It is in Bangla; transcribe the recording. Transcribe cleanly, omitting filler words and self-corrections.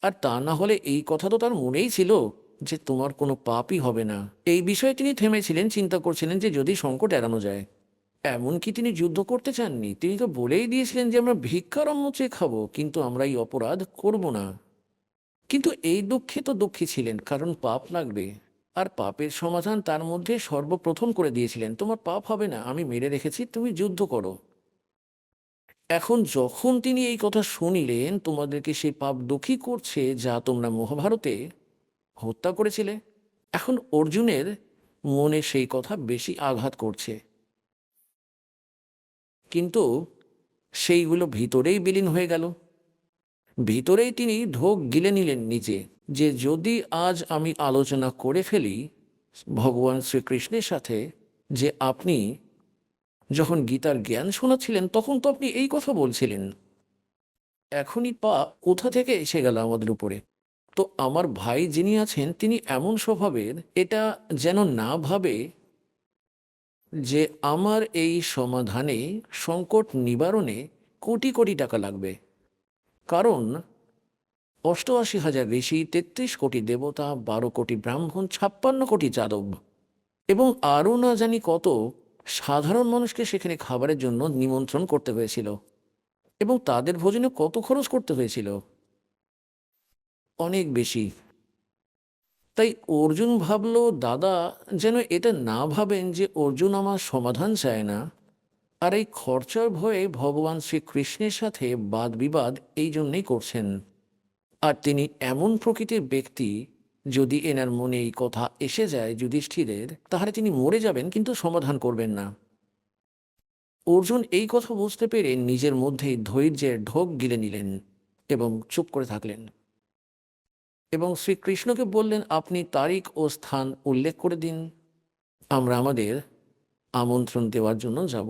আর তা না হলে এই কথা তো তার মনেই ছিল যে তোমার কোনো পাপই হবে না। এই বিষয়ে তিনি থেমেছিলেন, চিন্তা করছিলেন যে যদি সংকট এড়ানো যায়। এমনকি তিনি যুদ্ধ করতে চাননি, তিনি তো বলেই দিয়েছিলেন যে আমরা ভিক্ষার অন্ন চেয়ে খাবো, কিন্তু আমরা এই অপরাধ করব না। কিন্তু এই দুঃখে তো দুঃখী ছিলেন, কারণ পাপ লাগবে। আর পাপের সমাধান তার মধ্যে সর্বপ্রথম করে দিয়েছিলেন, তোমার পাপ হবে না, আমি মেরে রেখেছি, তুমি যুদ্ধ করো। এখন যখন তিনি এই কথা শুনিলেন তোমাদেরকে সেই পাপ দুঃখী করছে যা তোমরা মহাভারতে হত্যা করেছিলে, এখন অর্জুনের মনে সেই কথা বেশি আঘাত করছে। কিন্তু সেইগুলো ভিতরেই বিলীন হয়ে গেল। ভিতরেই তিনি ঢোক গিলে নিলেন নিজে, যে যদি আজ আমি আলোচনা করে ফেলি ভগবান শ্রীকৃষ্ণের সাথে, যে আপনি যখন গীতার জ্ঞান শোনাচ্ছিলেন তখন তো আপনি এই কথা বলছিলেন, এখনই পা কোথা থেকে এসে গেল আমাদের উপরে। তো আমার ভাই যিনি আছেন তিনি এমন স্বভাবের, এটা যেন না ভাবে যে আমার এই সমাধানে, সংকট নিবারণে কোটি কোটি টাকা লাগবে। কারণ 88,000 ঋষি, 33 কোটি দেবতা, 12 কোটি ব্রাহ্মণ, 56 কোটি যাদব এবং আরও না জানি কত সাধারণ মানুষকে সেখানে খাবারের জন্য নিমন্ত্রণ করতে হয়েছিল, এবং তাদের ভোজনে কত খরচ করতে হয়েছিল, অনেক বেশি। তাই অর্জুন ভাবল দাদা যেন এটা না ভাবেন যে অর্জুন আমার সমাধান চায় না, আর এই খরচার ভয়ে ভগবান শ্রীকৃষ্ণের সাথে বাদ বিবাদ এই জন্যেই করছেন। আর তিনি এমন প্রকৃতির ব্যক্তি, যদি এনার মনে এই কথা এসে যায় যুধিষ্ঠিরের, তাহলে তিনি মরে যাবেন কিন্তু সমাধান করবেন না। অর্জুন এই কথা বুঝতে পেরে নিজের মধ্যেই ধৈর্যের ঢোক গিলে নিলেন এবং চুপ করে থাকলেন, এবং শ্রীকৃষ্ণকে বললেন আপনি তারিখ ও স্থান উল্লেখ করে দিন, আমরা আমাদের আমন্ত্রণ দেওয়ার জন্য যাব।